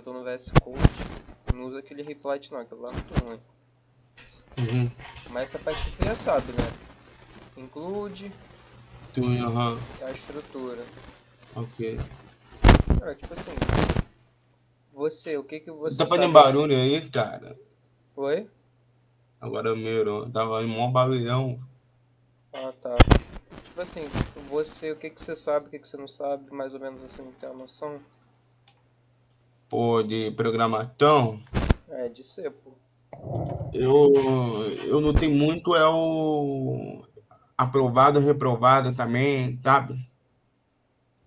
eu tô no VS Code, não uso aquele Replit não, aquilo lá é muito ruim. Mas essa parte que você já sabe, né? Include a estrutura. Ok. Cara, tipo assim, o que que você Tá fazendo sabe assim? barulho aí, cara? Oi? Agora melhorou. Tava em mó barulhão. Ah, tá. Tipo assim, o que que você sabe, o que que você não sabe, mais ou menos assim, tem uma noção? Pô, de programação. É, de ser, pô. Eu, eu notei muito é o aprovado, reprovado também, sabe?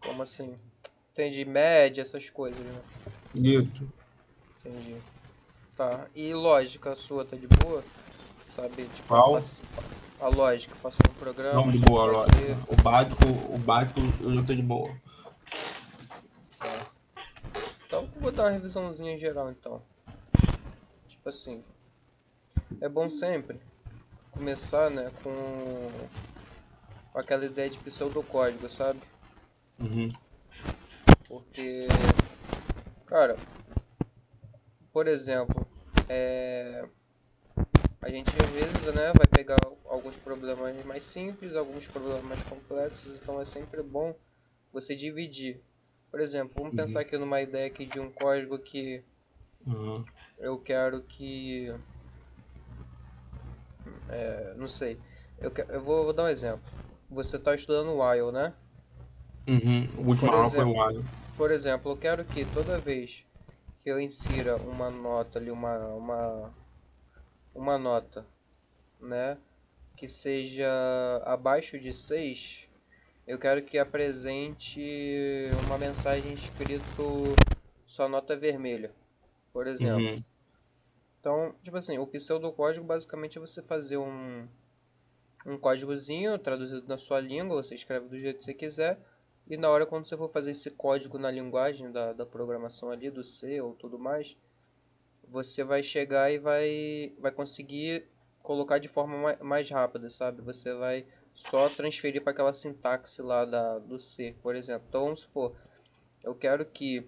Como assim? Entendi, média, essas coisas, né? Isso. Entendi. Tá. E lógica sua tá de boa? Sabe, tipo, Qual? a lógica, passou um programa, Não, de sabe boa, fazer. lógica. O básico eu não tô de boa. Tá. Então eu vou dar uma revisãozinha geral então. Tipo assim, é bom sempre começar, né, com aquela ideia de pseudocódigo, sabe? Uhum. Porque, cara, por exemplo, é, a gente às vezes, né, vai pegar alguns problemas mais simples, alguns problemas mais complexos, então é sempre bom você dividir. Por exemplo, vamos pensar Uhum. aqui numa ideia aqui de um código que Uhum. eu quero que, não sei, eu vou dar um exemplo. Você está estudando while, né? Uhum. O último Por aula foi exemplo, o Alho. eu quero que toda vez que eu insira uma nota ali, uma nota, né, que seja abaixo de 6, eu quero que apresente uma mensagem escrito só nota vermelha, por exemplo. Uhum. Então, tipo assim, o pseudocódigo basicamente é você fazer um códigozinho traduzido na sua língua, você escreve do jeito que você quiser, e na hora quando você for fazer esse código na linguagem da programação ali, do C ou tudo mais, você vai chegar e vai conseguir colocar de forma mais rápida, sabe? Você vai só transferir para aquela sintaxe lá do C, por exemplo. Então vamos supor, eu quero que,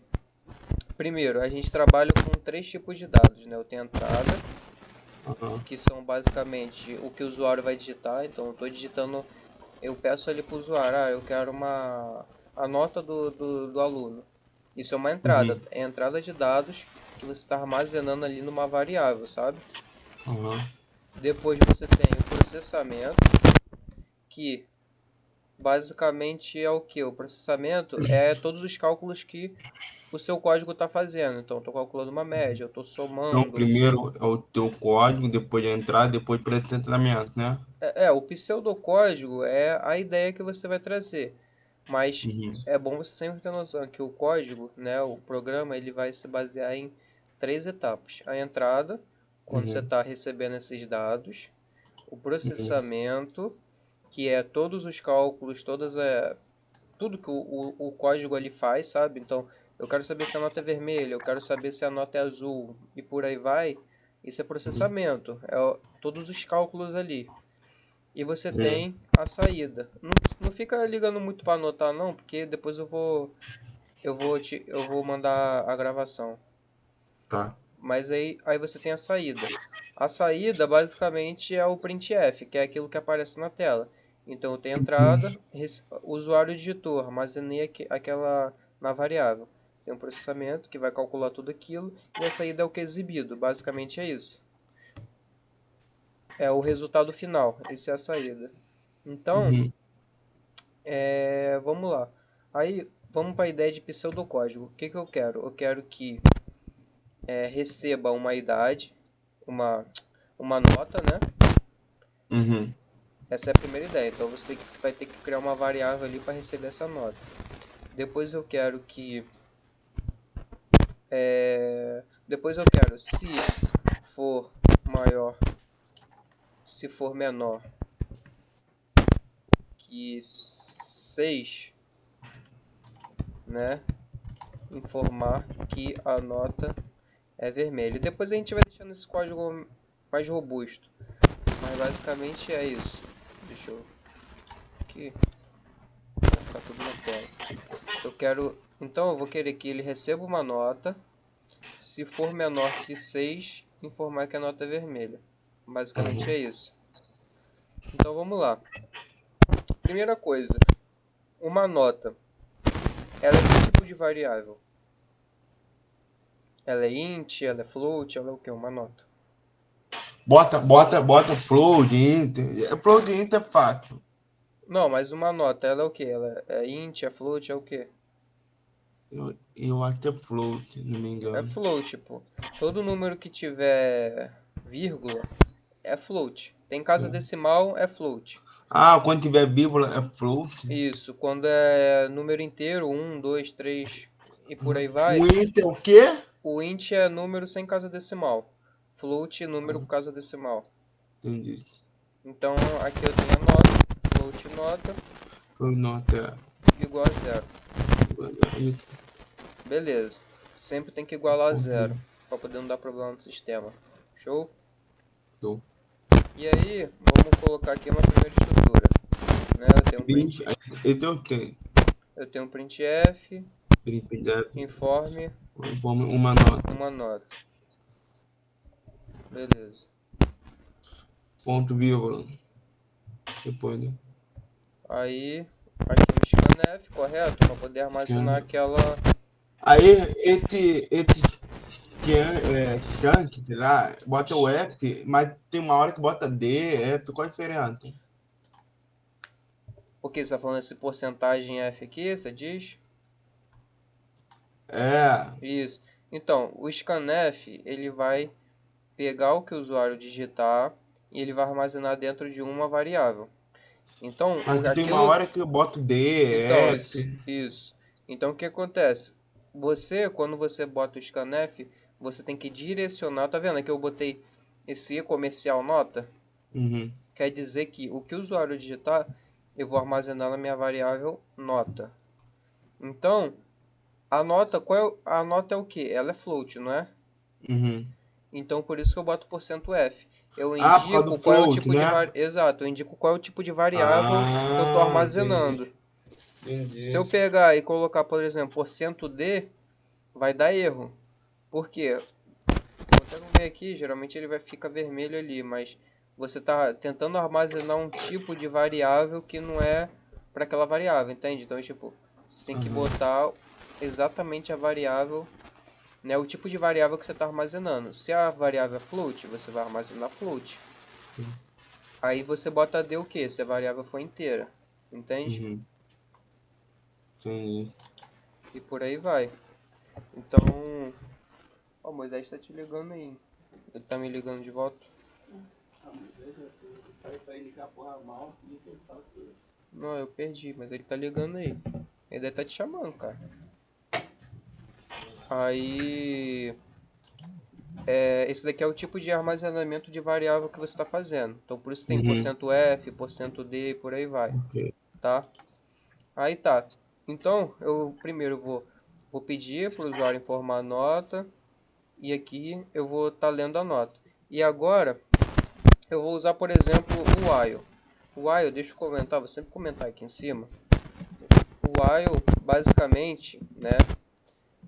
primeiro, a gente trabalhe com três tipos de dados, né? Eu tenho a entrada, Uhum. que são basicamente o que o usuário vai digitar. Então eu estou digitando, eu peço ali para o usuário, eu quero a nota do aluno. Isso é uma entrada, Uhum. é a entrada de dados que você está armazenando ali numa variável, sabe? Uhum. Depois você tem o processamento, que basicamente é o que? O processamento é todos os cálculos que o seu código está fazendo. Então, eu estou calculando uma média, eu estou Então, somando. primeiro é o teu código, depois de entrar, depois processamento, né? O pseudocódigo é a ideia que você vai trazer. Mas Uhum. é bom você sempre ter noção que o código, né, o programa, ele vai se basear em três etapas. A entrada, quando você Uhum. está recebendo esses dados. O Uhum. processamento, que é todos os cálculos, tudo que o código ali faz, sabe? Então, eu quero saber se a nota é vermelha, eu quero saber se a nota é azul e por aí vai. Isso é Uhum. processamento, todos os cálculos ali. E você Uhum. tem a saída. Não, não fica ligando muito para anotar não, porque depois eu vou mandar a gravação. Tá. Mas aí você tem a saída. A saída basicamente é o printf, que é aquilo que aparece na tela. Então eu tenho entrada, o usuário digitou, armazenei aquela na variável. Tem um processamento que vai calcular tudo aquilo e a saída é o que é exibido. Basicamente é isso. É o resultado final. Essa é a saída. Então, Uhum. vamos lá. Aí vamos para a ideia de pseudocódigo. O que que eu quero? Eu quero que receba uma idade, uma, uma nota, né? Uhum. Essa é a primeira ideia. Então você vai ter que criar uma variável ali para receber essa nota. Depois eu quero se for maior, se for menor que 6, né? Informar que a nota é vermelha. Depois a gente vai deixando esse código mais robusto. Mas basicamente é isso. Deixa eu aqui, vai ficar tudo na tela. Então eu vou querer que ele receba uma nota Se for menor que 6, informar que a nota é vermelha. Basicamente é isso. Então vamos lá. Primeira coisa, uma nota, ela é que tipo de variável? Ela é int, ela é float, ela é o que? Uma nota. Bota float, int. Float int é fácil. Não, mas uma nota, ela é o que? Ela é int, é float, é o que? Eu acho que é float, se não me É engano. float, pô. Todo número que tiver vírgula é float. Tem casa decimal, é float. Ah, quando tiver vírgula é float. Isso, quando é número inteiro, 1, 2, 3 e por aí vai, O int é o quê? o int é número sem casa decimal. Float, número com casa decimal. Entendi. Então aqui eu tenho a nota, float nota, Foi nota. igual a zero. Beleza. Sempre tem que igualar a zero, para poder não dar problema no sistema. Show? Show. E aí, vamos colocar aqui uma primeira estrutura. Né? Eu tenho um printf, informe, Uma nota. uma nota. Beleza. Ponto vírgula. Depois, né? Aí, aqui o scanf, correto? Para poder armazenar aquela... Aí, esse chunk, sei lá, bota o F, mas tem uma hora que bota D, F, qual a diferença? O que você está falando? Esse porcentagem F aqui, você diz? É. Isso. Então, o scanf, ele vai pegar o que o usuário digitar e ele vai armazenar dentro de uma variável. Então, Mas tem uma aquilo... hora que eu boto D, Então, F. isso. Então, o que acontece? Você, quando você bota o scanf, você tem que direcionar. Tá vendo aqui eu botei esse comercial nota? Uhum. Quer dizer que o que o usuário digitar, eu vou armazenar na minha variável nota. Então, a nota, a nota é o que? Ela é float, não é? Uhum. Então, por isso que eu boto %F. Eu Ah, por causa indico do qual é o float, tipo de né? Exato, eu indico qual é o tipo de variável que eu estou Ah, armazenando. Se entendi. eu pegar e colocar, por exemplo, %D, vai dar erro. Por quê? Vou até ver aqui, geralmente ele vai ficar vermelho ali, mas você está tentando armazenar um tipo de variável que não é para aquela variável, entende? Então, tipo, você tem que botar exatamente a variável, né, o tipo de variável que você está armazenando. Se a variável é float, você vai armazenar float. Aí você bota D o que? Se a variável for inteira, entende? Uhum. Entendi. E por aí vai. Então, ó, o Moisés tá te ligando aí. Ele tá me ligando de volta. Não, eu perdi, mas ele tá ligando aí. Ele deve tá te chamando, cara. Aí, esse daqui é o tipo de armazenamento de variável que você está fazendo. Então, por isso tem Uhum. %F, %D e por aí vai, Ok. tá? Aí tá. Então, eu primeiro vou pedir para o usuário informar a nota. E aqui eu vou estar lendo a nota. E agora, eu vou usar, por exemplo, o while. O while, deixa eu comentar, vou sempre comentar aqui em cima. O while, basicamente, né,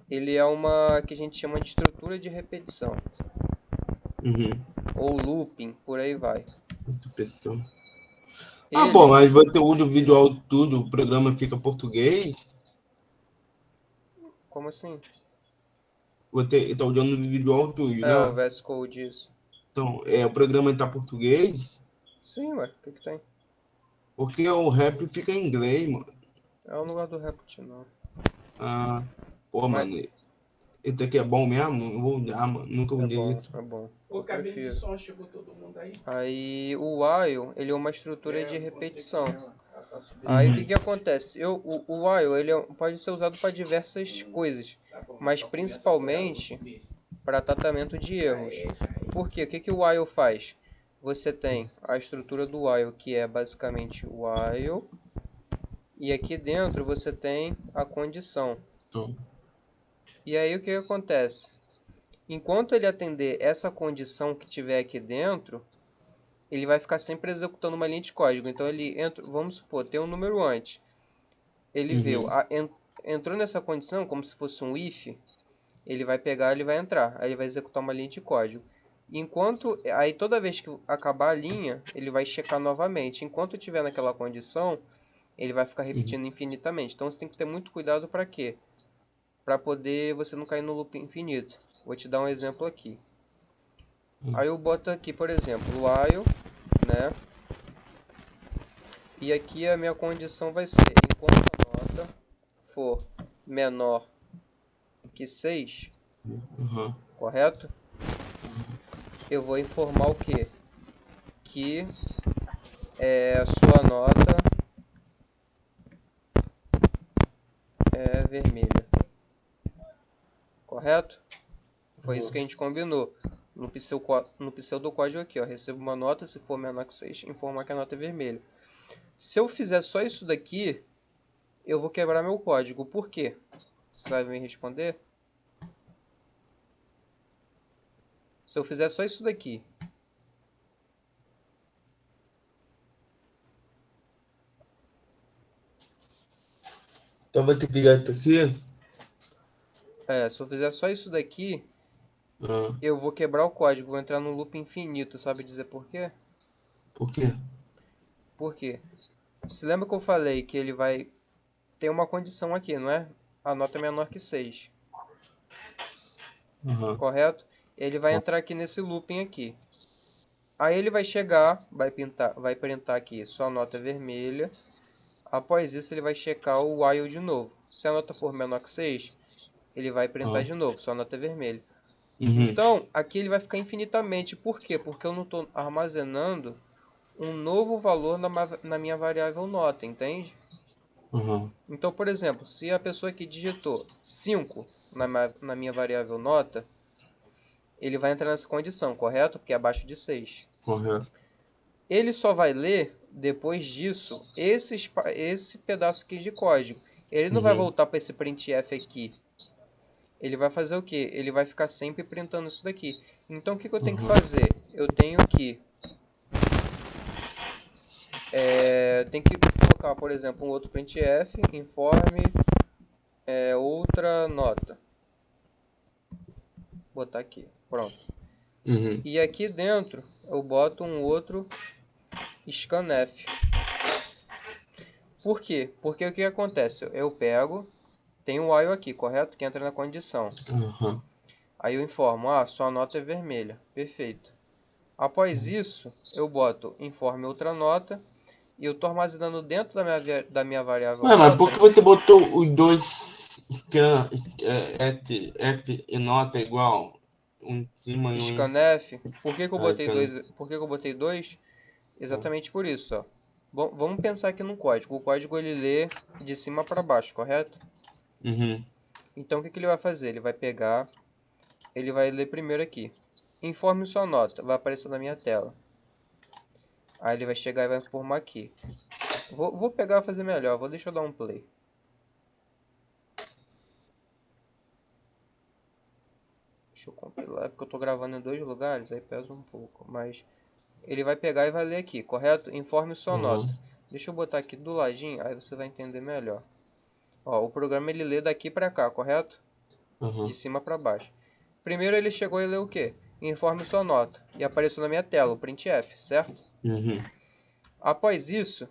ele é uma que a gente chama de estrutura de repetição. Uhum. Ou looping, por aí vai. Interpretou. Ah, bom, Ele, mas vai ter o visual tudo, o programa fica português. como assim? Você tá usando o Visual Studio, É, o né? VS Code, isso. Então, o programa está português, Sim, ué, o que tem? porque o rap fica em inglês, mano. É o lugar do Reput, não. Ah, pô, Mas mano, esse aqui é bom mesmo? Eu vou usar, mano. Nunca usei isso. é bom. Ô, Eu cabine de prefiro. som, chegou todo mundo aí? Aí, o while, ele é uma estrutura de repetição. Ela tá subindo. Aí o que que acontece? O while ele pode ser usado para diversas coisas, Tá bom, mas só começa principalmente pra ela subir. para tratamento de erros. Aí. Por quê? O que que o while faz? Você tem a estrutura do while, que é basicamente o while, e aqui dentro você tem a condição. Então, E aí o que que acontece? Enquanto ele atender essa condição que tiver aqui dentro, ele vai ficar sempre executando uma linha de código. Então ele entra, vamos supor, tem um número antes. Ele uhum. entrou nessa condição como se fosse um if, ele vai pegar, ele vai entrar, aí ele vai executar uma linha de código. Aí toda vez que acabar a linha, ele vai checar novamente. Enquanto estiver naquela condição, ele vai ficar repetindo infinitamente. Então você tem que ter muito cuidado para quê? Para poder você não cair no loop infinito. Vou te dar um exemplo aqui. Aí eu boto aqui, por exemplo, while, né? E aqui a minha condição vai ser, enquanto a nota for menor que 6, correto? Eu vou informar o quê? Que a sua nota é vermelha. Correto? Foi isso que a gente combinou. No pseudocódigo aqui, ó, recebo uma nota, se for menor que 6, informar que a nota é vermelha. Se eu fizer só isso daqui, eu vou quebrar meu código. Por quê? Você sabe me responder? Se eu fizer só isso daqui, Então vai ter que ligar isso aqui. se eu fizer só isso daqui, Ah, eu vou quebrar o código, vou entrar num loop infinito. Sabe dizer por quê? por quê? Por quê? Se lembra que eu falei que ele vai ter uma condição aqui, não é? A nota é menor que 6, correto? Ele vai entrar aqui nesse looping aqui. Aí ele vai chegar, vai printar aqui sua nota é vermelha. Após isso ele vai checar o while de novo. Se a nota for menor que 6, ele vai printar de novo, sua nota é vermelha. Então, aqui ele vai ficar infinitamente. Por quê? Porque eu não estou armazenando um novo valor na minha variável nota, entende? Então, por exemplo, se a pessoa aqui digitou 5 na minha variável nota, ele vai entrar nessa condição, correto? Porque é abaixo de 6. Correto. Ele só vai ler, depois disso, esse pedaço aqui de código. Ele não vai voltar para esse printf aqui. Ele vai fazer o quê? Ele vai ficar sempre printando isso daqui. Então, o que eu tenho que fazer? Eu tenho que colocar, por exemplo, um outro printf, informe outra nota. Vou botar aqui, pronto. E aqui dentro eu boto um outro scanf. Por quê? Porque o que acontece? Eu pego, tem um while aqui, correto? Que entra na condição. Aí eu informo, sua nota é vermelha. Perfeito. Após isso, eu boto informe outra nota. E eu estou armazenando dentro da minha variável Mas nota. por que você botou os dois scan, app e nota igual? Um em cima e um em... Scanf. Por que eu botei tá. dois? Por que eu botei dois? Exatamente por isso, ó. Bom, vamos pensar aqui no código. O código ele lê de cima para baixo, correto? Então o que ele vai fazer? Ele vai pegar, ele vai ler primeiro aqui. Informe sua nota, vai aparecer na minha tela. Aí ele vai chegar e vai informar aqui. Vou pegar e fazer melhor, deixa eu dar um play. Deixa eu compilar, porque eu estou gravando em dois lugares, aí pesa um pouco. Mas ele vai pegar e vai ler aqui, correto? Informe sua nota. Deixa eu botar aqui do ladinho, aí você vai entender melhor. Ó, o programa ele lê daqui para cá, correto? De cima para baixo. Primeiro ele chegou e leu o quê? Informe sua nota. E apareceu na minha tela, o printf, certo? Após isso,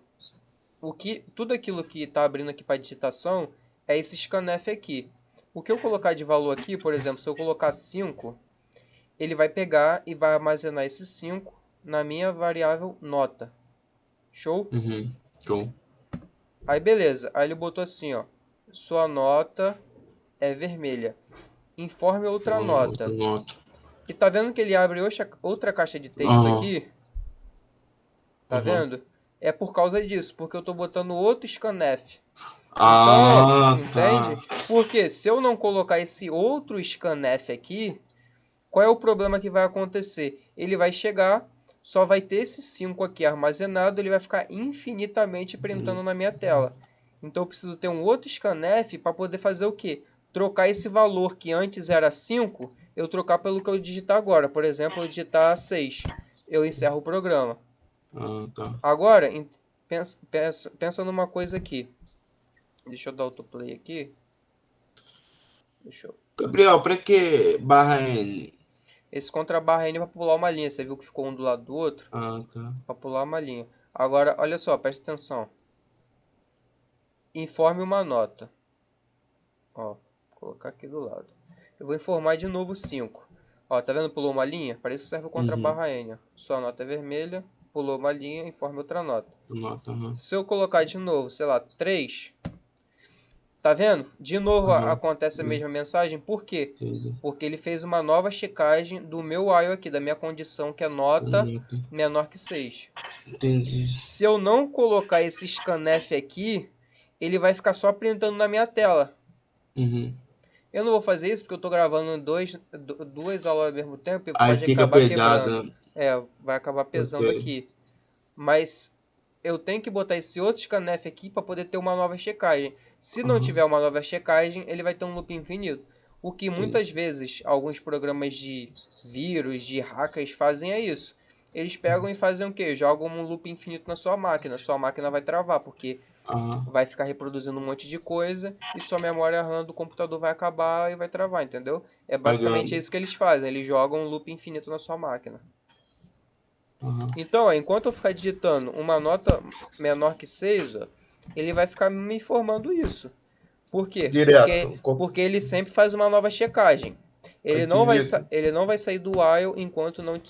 tudo aquilo que está abrindo aqui para digitação é esse scanf aqui. O que eu colocar de valor aqui, por exemplo, se eu colocar 5, ele vai pegar e vai armazenar esse 5 na minha variável nota. Show? Show. Aí beleza, aí ele botou assim, ó. Sua nota é vermelha. Informe outra nota. E tá vendo que ele abre outra caixa de texto aqui? Tá vendo? É por causa disso, porque eu tô botando outro scanf. Então, entende? Porque se eu não colocar esse outro scanf aqui, qual é o problema que vai acontecer? Ele vai chegar, só vai ter esse 5 aqui armazenado, ele vai ficar infinitamente printando na minha tela. Então eu preciso ter um outro scanf para poder fazer o quê? Trocar esse valor que antes era 5, eu trocar pelo que eu digitar agora. Por exemplo, eu digitar 6. Eu encerro o programa. Agora, pensa numa coisa aqui. Deixa eu dar autoplay aqui. Deixa eu... Gabriel, pra que barra N? Esse contra barra N vai pular uma linha. Você viu que ficou um do lado do outro? Ah, tá. Pra pular uma linha. Agora, olha só, presta atenção. Informe uma nota. Ó, vou colocar aqui do lado. Eu vou informar de novo 5. Ó, tá vendo? Pulou uma linha? Para isso serve o contra Uhum. barra N. Ó. Sua nota é vermelha, pulou uma linha, informe outra nota. Nota, aham. Se eu colocar de novo, sei lá, 3, tá vendo? De novo Aham. acontece a mesma mensagem. Por quê? Entendi. Porque ele fez uma nova checagem do meu while aqui, da minha condição, que é nota Nota. menor que 6. Entendi. Se eu não colocar esse scanf aqui, ele vai ficar só printando na minha tela. Uhum. Eu não vou fazer isso porque eu tô gravando duas aulas ao mesmo tempo e Aí pode fica acabar pesado, quebrando. né? É, vai acabar pesando Ok. aqui. Mas eu tenho que botar esse outro scanf aqui para poder ter uma nova checagem. Se não Aham. tiver uma nova checagem, ele vai ter um loop infinito. O que muitas Entendi. vezes alguns programas de vírus, de hackers fazem é isso. Eles pegam e fazem o quê? Jogam um loop infinito na sua máquina. Sua máquina vai travar, porque Aham. vai ficar reproduzindo um monte de coisa e sua memória RAM do computador vai acabar e vai travar, entendeu? É basicamente Pagando. isso que eles fazem. Eles jogam um loop infinito na sua máquina. Aham. Então, ó, enquanto eu ficar digitando uma nota menor que 6, ó, ele vai ficar me informando isso. Por quê? Direto. Porque ele sempre faz uma nova checagem. Infinito. Ele não vai sair do while enquanto não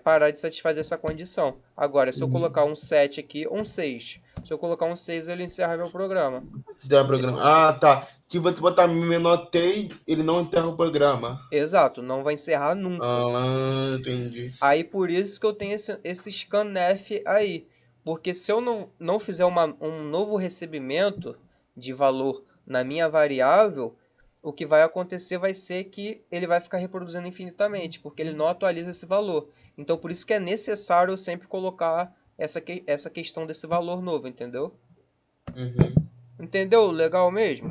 parar de satisfazer essa condição. Agora, se eu colocar um 7 aqui, um 6. Se eu colocar um 6, ele encerra meu programa. Dá programa. Ah, tá. Se você botar menor 3, ele não enterra o programa. Exato, não vai encerrar nunca. Ah, entendi. Aí por isso que eu tenho esse scanf aí. Porque se eu não fizer um novo recebimento de valor na minha variável, o que vai acontecer vai ser que ele vai ficar reproduzindo infinitamente, porque ele não atualiza esse valor. Então por isso que é necessário eu sempre colocar essa questão desse valor novo, entendeu? Uhum. Entendeu? Legal mesmo?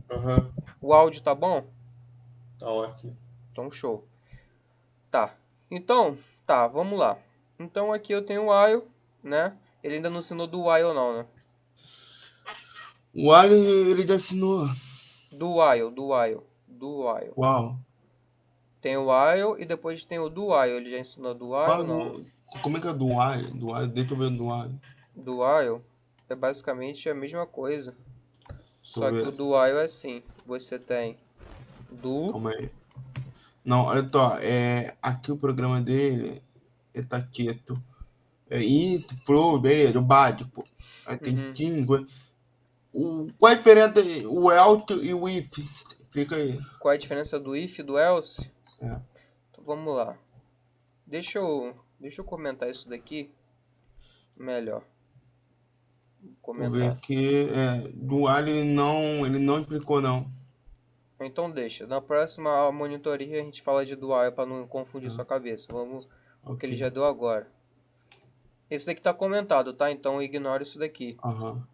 Aham. O áudio tá bom? Tá ótimo. Então show. Tá. Então, tá, vamos lá. Então aqui eu tenho o while, né? Ele ainda não ensinou do while não, né? O Alien, ele já assinou. Do while. Uau. Tem o while e depois tem o do while. Ele já ensinou do while, Fala não, né? do. Como é que é do Alien? Do Alien, deixa eu ver do Alien. Do while é basicamente a mesma coisa. Deixa eu Só que o ver. do while é assim. Você tem do... Calma aí. Não, olha só. Aqui o programa dele. Ele tá quieto. É it, flow, beleza, o básico. Aí tem Uhum. 5. Qual a diferença o else e o if? Fica aí. Qual é a diferença do if e do else? É. Então vamos lá. Deixa eu comentar isso daqui melhor. Vou Vou ver comentar. aqui. Do Alien ele não explicou não. Então deixa. Na próxima monitoria a gente fala de dual para não confundir Tá. sua cabeça. Vamos o que ele Ok. já deu agora. Esse daqui tá comentado, tá? Então ignora isso daqui. Aham.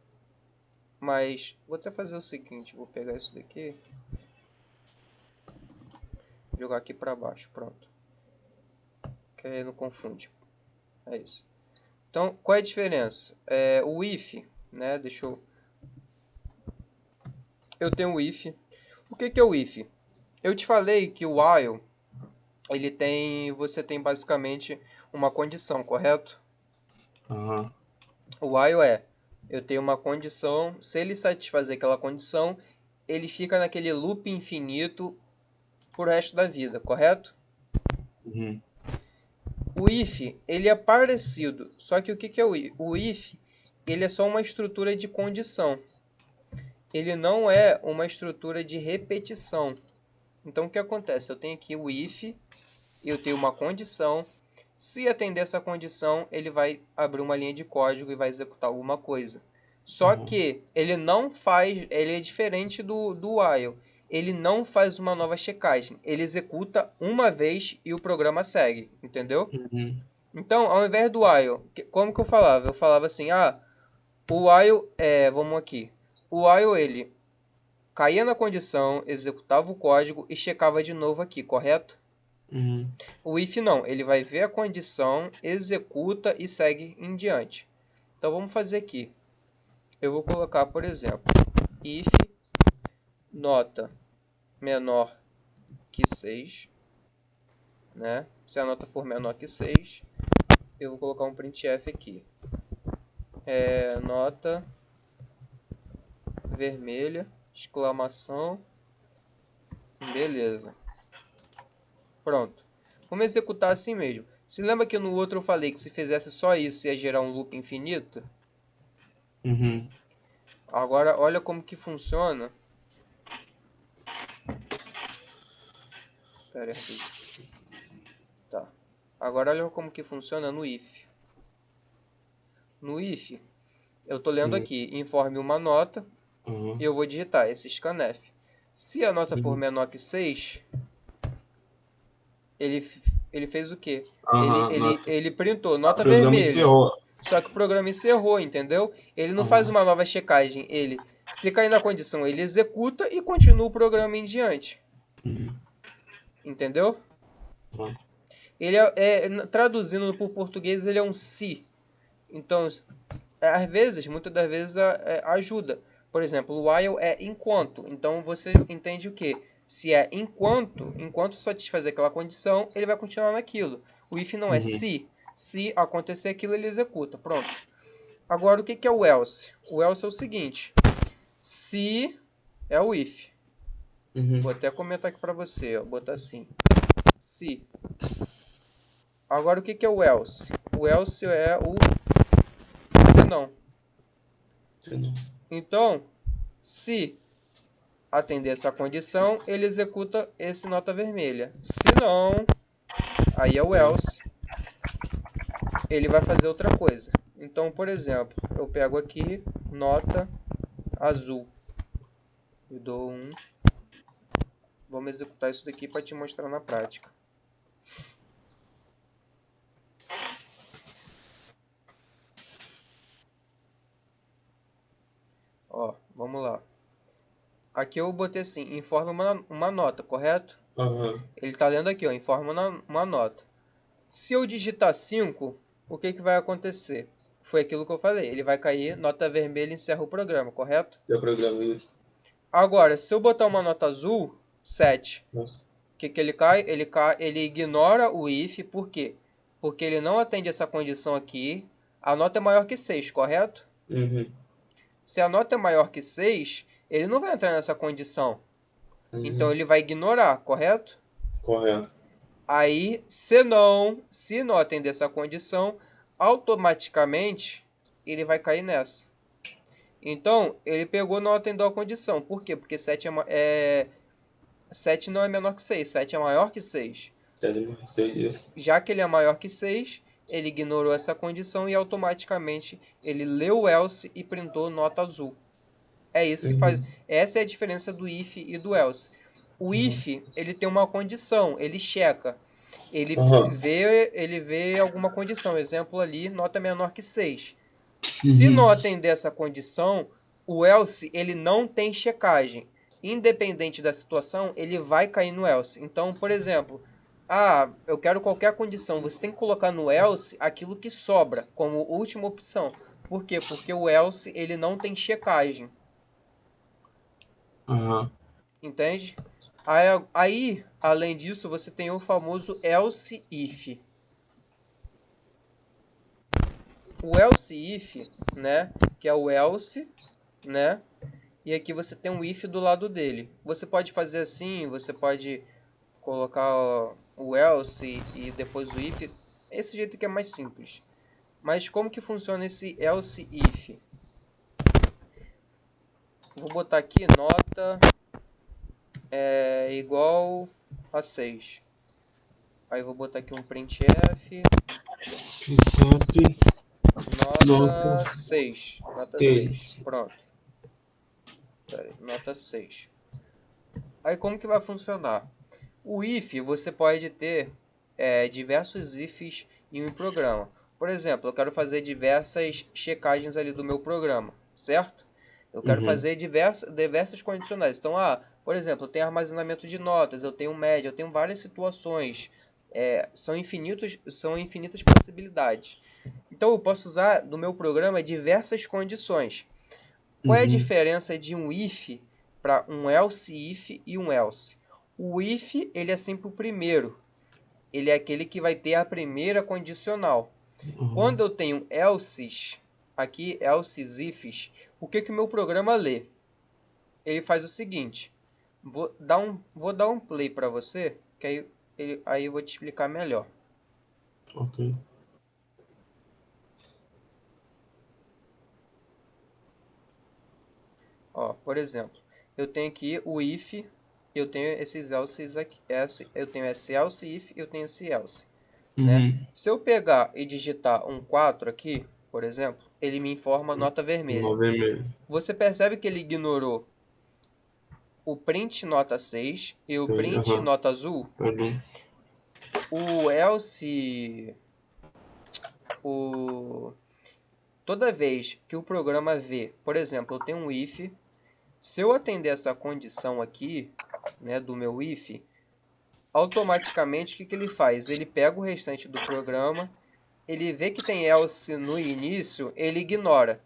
Mas vou até fazer o seguinte, vou pegar isso daqui, jogar aqui para baixo, pronto. Que aí não confunde. É isso. Então, qual é a diferença? O if, né? Eu tenho o if. O que é o if? Eu te falei que o while você tem basicamente uma condição, correto? Aham. O while eu tenho uma condição, se ele satisfazer aquela condição, ele fica naquele loop infinito pro resto da vida, correto? Uhum. O if, ele é parecido, só que o que é o if? O if, ele é só uma estrutura de condição. Ele não é uma estrutura de repetição. Então o que acontece? Eu tenho aqui o if, eu tenho uma condição. Se atender essa condição, ele vai abrir uma linha de código e vai executar alguma coisa. Só que ele não faz, ele é diferente do while. Ele não faz uma nova checagem. Ele executa uma vez e o programa segue, entendeu? Uhum. Então, ao invés do while, como que eu falava? Eu falava assim, o while, vamos aqui. O while, ele caía na condição, executava o código e checava de novo aqui, correto? Uhum. O if não, ele vai ver a condição, executa e segue em diante. Então vamos fazer aqui. Eu vou colocar, por exemplo, if nota menor que 6, né? Se a nota for menor que 6, eu vou colocar um printf aqui. Nota vermelha, exclamação, beleza. Pronto. Vamos executar assim mesmo. Se lembra que no outro eu falei que se fizesse só isso ia gerar um loop infinito? Uhum. Agora olha como que funciona. Pera aí. Tá. Agora olha como que funciona no if. No if, eu tô lendo aqui, informe uma nota, Uhum. e eu vou digitar esse scanf. Se a nota for Uhum. menor que 6, ele fez o quê? Aham, nota. Ele printou O nota programa vermelha. encerrou. Só que o programa encerrou, entendeu? Ele não faz Aham. uma nova checagem. Ele, se cair na condição, ele executa e continua o programa em diante. Entendeu? Aham. Ele traduzindo para o português, ele é um se. Então, às vezes, muitas das vezes, ajuda. Por exemplo, o while é enquanto. Então, você entende o quê? Se é enquanto satisfazer aquela condição, ele vai continuar naquilo. O if não é Uhum. se. Se acontecer aquilo, ele executa. Pronto. Agora, o que é o else? O else é o seguinte. Se é o if. Uhum. Vou até comentar aqui para você. Ó, botar assim. Se. Agora, o que é o else? O else é o se não. Entendeu? Então, se atender essa condição, ele executa esse nota vermelha. Se não, aí é o else, ele vai fazer outra coisa. Então, por exemplo, eu pego aqui nota azul e dou um. Vamos executar isso daqui para te mostrar na prática. Ó, vamos lá. Aqui eu botei assim, informe uma nota, correto? Aham. Ele está lendo aqui, ó, informe uma nota. Se eu digitar 5, o que vai acontecer? Foi aquilo que eu falei, ele vai cair, nota vermelha, encerra o programa, correto? Seu programa aí. Agora, se eu botar uma nota azul, 7, o que ele cai? Ele ignora o if, por quê? Porque ele não atende essa condição aqui, a nota é maior que 6, correto? Uhum. Se a nota é maior que 6, ele não vai entrar nessa condição, então Uhum. ele vai ignorar, correto? Correto. Aí, se não atender essa condição, automaticamente ele vai cair nessa. Então, ele pegou e não atendeu a condição. Por quê? Porque 7 não é menor que 6, 7 é maior que 6. Entendi. Já que ele é maior que 6, ele ignorou essa condição e automaticamente ele leu o else e printou nota azul. É isso que faz. Uhum. Essa é a diferença do if e do else. O Uhum. if, ele tem uma condição, ele checa. Aham. Ele vê alguma condição, exemplo ali, nota menor que 6. Se Uhum. não atender essa condição, o else ele não tem checagem. Independente da situação, ele vai cair no else. Então, por exemplo, eu quero qualquer condição. Você tem que colocar no else aquilo que sobra como última opção. Por quê? Porque o else ele não tem checagem. Aham. Entende? Aí, além disso, você tem o famoso else if. O else if, né, que é o else, né? E aqui você tem um if do lado dele. Você pode fazer assim, você pode colocar o else e depois o if. Esse jeito que é mais simples. Mas como que funciona esse else if? Vou botar aqui nota igual a 6. Aí vou botar aqui um printf, Printf. nota Nota 6. Nota 6. 6. Pronto. Pera aí, nota 6. Aí como que vai funcionar? O if, você pode ter diversos ifs em um programa. Por exemplo, eu quero fazer diversas checagens ali do meu programa, certo? Eu quero Uhum. fazer diversas condicionais. Então, por exemplo, eu tenho armazenamento de notas, eu tenho média, eu tenho várias situações. São infinitas possibilidades. Então, eu posso usar do meu programa diversas condições. Qual é a Uhum. diferença de um if para um else if e um else. O if, ele é sempre o primeiro. Ele é aquele que vai ter a primeira condicional. Quando eu tenho elses, aqui elses ifs, o que o meu programa lê? Ele faz o seguinte, vou dar um play para você, que aí eu vou te explicar melhor. Ok. Ó, por exemplo, eu tenho aqui o if, eu tenho esses elses aqui, eu tenho esse else if, eu tenho esse else, né? Se eu pegar e digitar um 4 aqui, por exemplo, ele me informa nota vermelha. Nota vermelha. Você percebe que ele ignorou o print nota 6 e o print nota azul? Tá bom. O else, toda vez que o programa vê, por exemplo, eu tenho um if, se eu atender essa condição aqui, né, do meu if, automaticamente o que ele faz? Ele pega o restante do programa, ele vê que tem else no início, ele ignora.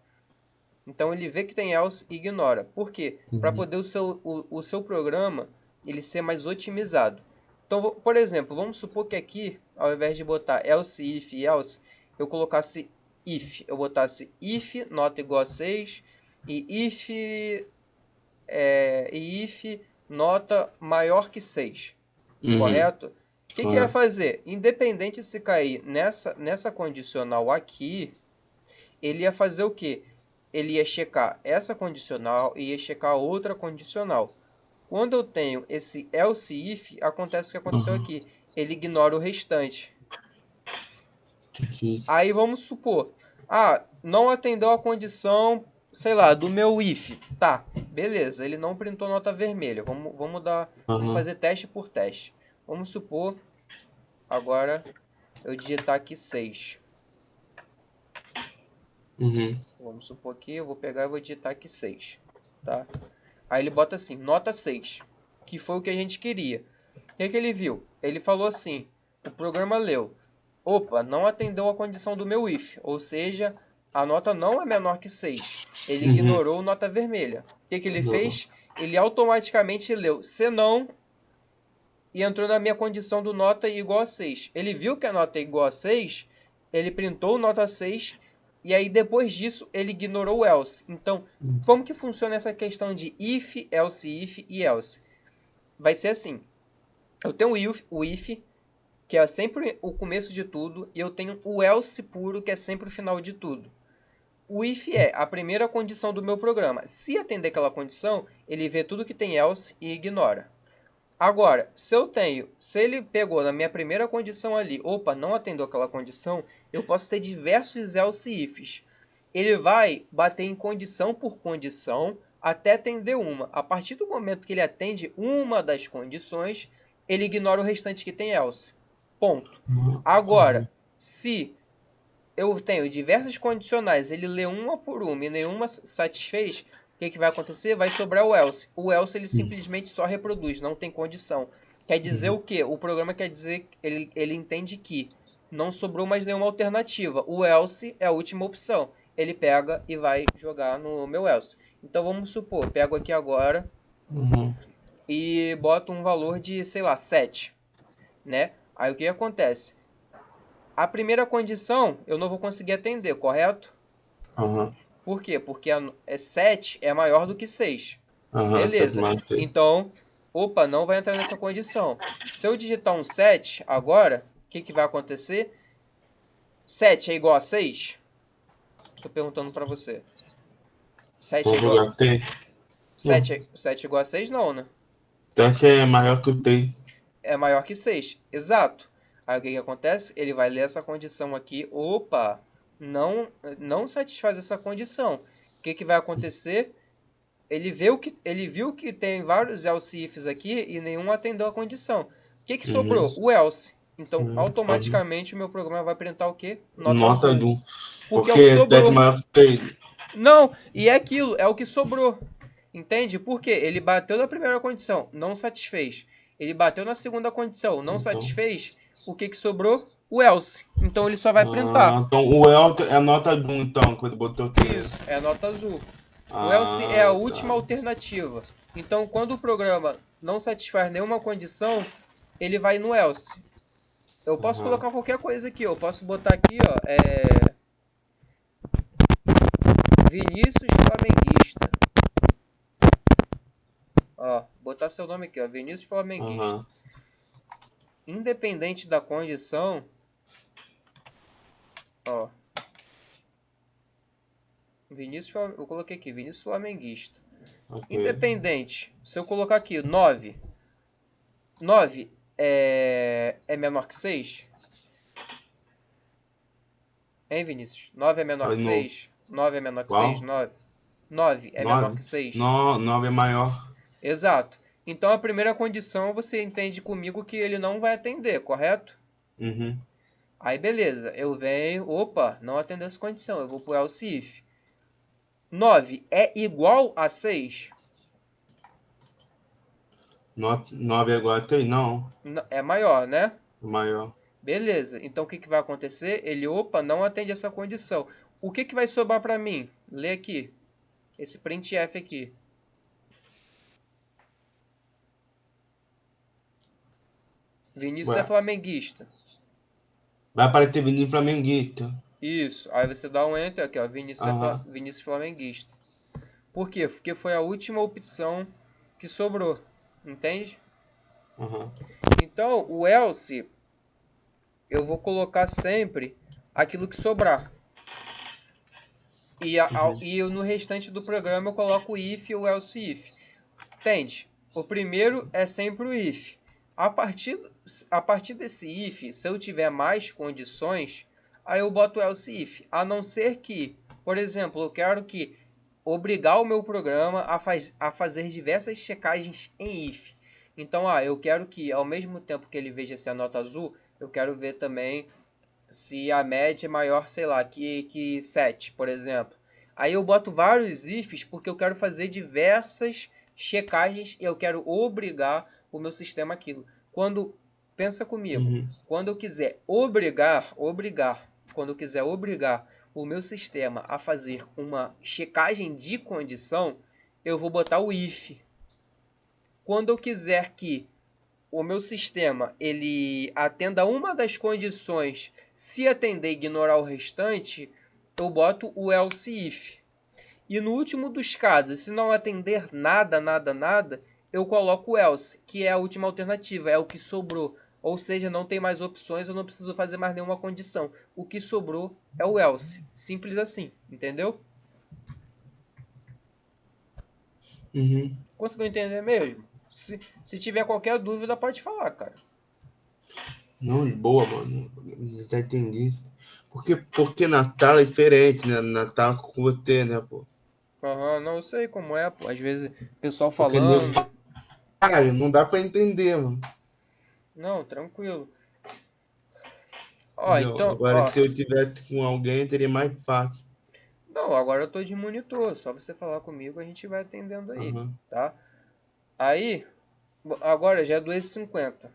Então ele vê que tem else e ignora. Por quê? Para poder o seu programa ele ser mais otimizado. Então, por exemplo, vamos supor que aqui, ao invés de botar else, if e else, eu colocasse if. Eu botasse if nota igual a 6 e if nota maior que 6. Correto? O que ia fazer? Independente se cair nessa condicional aqui, ele ia fazer o quê? Ele ia checar essa condicional e ia checar outra condicional. Quando eu tenho esse else if, acontece o que aconteceu aqui. Ele ignora o restante. Aí vamos supor, não atendeu a condição, sei lá, do meu if. Tá, beleza, ele não printou nota vermelha. Vamos fazer teste por teste. Vamos supor, agora eu digitar aqui 6. Vamos supor que eu vou pegar e vou digitar aqui 6, tá? Aí ele bota assim, nota 6, que foi o que a gente queria. O que ele viu? Ele falou assim, o programa leu, opa, não atendeu a condição do meu if, ou seja, a nota não é menor que 6. Ele ignorou nota vermelha. O que ele fez? Ele automaticamente leu senão e entrou na minha condição do nota igual a 6. Ele viu que a nota é igual a 6, ele printou nota 6, e aí depois disso ele ignorou o else. Então, como que funciona essa questão de if, else if e else? Vai ser assim, eu tenho o if, que é sempre o começo de tudo, e eu tenho o else puro, que é sempre o final de tudo. O if é a primeira condição do meu programa. Se atender aquela condição, ele vê tudo que tem else e ignora. Agora, se ele pegou na minha primeira condição ali, opa, não atendeu aquela condição, eu posso ter diversos else ifs. Ele vai bater em condição por condição até atender uma. A partir do momento que ele atende uma das condições, ele ignora o restante que tem else. Ponto. Agora, se eu tenho diversas condicionais, ele lê uma por uma e nenhuma satisfez, o que vai acontecer? Vai sobrar o else. O else ele simplesmente só reproduz, não tem condição. Quer dizer o quê? O programa quer dizer, ele entende que não sobrou mais nenhuma alternativa. O else é a última opção. Ele pega e vai jogar no meu else. Então vamos supor, pego aqui agora e boto um valor de, sei lá, 7. Né? Aí o que acontece? A primeira condição eu não vou conseguir atender, correto? Por quê? Porque 7 é maior do que 6. Beleza. Então, opa, não vai entrar nessa condição. Se eu digitar um 7 agora, o que vai acontecer? 7 é igual a 6? Estou perguntando para você. 7 é igual a 7 é igual a 6? Não, né? 7 é maior que o T. É maior que 6, exato. Aí o que acontece? Ele vai ler essa condição aqui. Opa, não satisfaz essa condição. O que vai acontecer? Ele viu que tem vários else ifs aqui e nenhum atendeu a condição. O que sobrou? O else. Então, automaticamente o meu programa vai printar o quê? Nota azul. Porque é o que sobrou. Não, e é aquilo, é o que sobrou. Entende? Por quê? Ele bateu na primeira condição, não satisfez. Ele bateu na segunda condição, não satisfez. O que sobrou? O else. Então ele só vai printar. Então o else é a nota azul, então, quando botou aqui. Isso, é a nota azul. O else é a Ah, última tá. alternativa. Então, quando o programa não satisfaz nenhuma condição, ele vai no else. Eu posso Aham. colocar qualquer coisa aqui. Eu posso botar aqui, ó, Vinícius Flamenguista. Ó, botar seu nome aqui, ó, Vinícius Flamenguista. Aham. Independente da condição, ó, eu coloquei aqui, Vinícius Flamenguista. Ok. Independente, se eu colocar aqui 9, 9 é menor que 6? Hein, Vinícius? 9 é menor Fala que de novo. 6? 9 é menor que 6? Qual? 9. 9 é menor 9. que 6? 9 é maior. Exato. Então a primeira condição você entende comigo que ele não vai atender, correto? Uhum. Aí beleza, eu venho, opa, não atendeu essa condição, eu vou pro else if. 9 é igual a 6? 9 é igual a 3? Não. É maior, né? É maior. Beleza, então o que vai acontecer? Ele, opa, não atende essa condição. O que vai sobrar para mim? Lê aqui, esse printf aqui. Vinícius é Ué, flamenguista. vai aparecer Vinícius Flamenguista. Isso, aí você dá um enter aqui, ó, Aham. Vinícius flamenguista. Por quê? Porque foi a última opção que sobrou, entende? Aham. Então, o else, eu vou colocar sempre aquilo que sobrar. Uhum. E no restante do programa eu coloco o if e o else if. Entende? O primeiro é sempre o if. A partir, a partir desse if, se eu tiver mais condições, aí eu boto o else if. A não ser que, por exemplo, eu quero que obrigar o meu programa a fazer diversas checagens em if. Então, eu quero que ao mesmo tempo que ele veja essa nota azul, eu quero ver também se a média é maior, sei lá, que 7, por exemplo. Aí eu boto vários ifs porque eu quero fazer diversas checagens e eu quero obrigar o meu sistema aquilo. Pensa comigo, Uhum. quando eu quiser quando eu quiser obrigar o meu sistema a fazer uma checagem de condição, eu vou botar o if. Quando eu quiser que o meu sistema ele atenda uma das condições, se atender e ignorar o restante, eu boto o else if. E no último dos casos, se não atender nada, nada, nada, eu coloco o else, que é a última alternativa, é o que sobrou. Ou seja, não tem mais opções, eu não preciso fazer mais nenhuma condição. O que sobrou é o else. Simples assim, entendeu? Uhum. Conseguiu entender mesmo? Se tiver qualquer dúvida, pode falar, cara. Não, de boa, mano. Já tá entendido. Porque Natal é diferente, né? Natal com você, né, pô? Aham, não, eu sei como é, pô. Às vezes o pessoal Porque nego. falando. Cara, não dá pra entender, mano. Não, tranquilo. Ó, Entendeu? então, Agora ó. que se eu tivesse com alguém, seria mais fácil. Não, agora eu tô de monitor. Só você falar comigo, a gente vai atendendo aí, Aham. tá? Aí, agora já é 2h50.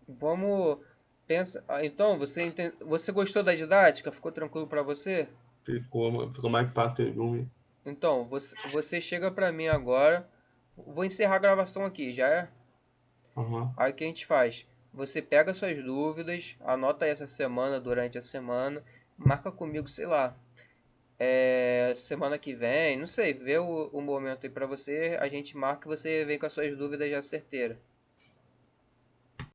Vamos. Pensa. Então, você gostou da didática? Ficou tranquilo pra você? Ficou mais fácil de um. Então, você chega pra mim agora. Vou encerrar a gravação aqui, já é? Aham. Aí o que a gente faz? Você pega suas dúvidas, anota aí essa semana, durante a semana, marca comigo, sei lá, semana que vem, não sei, vê o momento aí pra você, a gente marca e você vem com as suas dúvidas já certeira.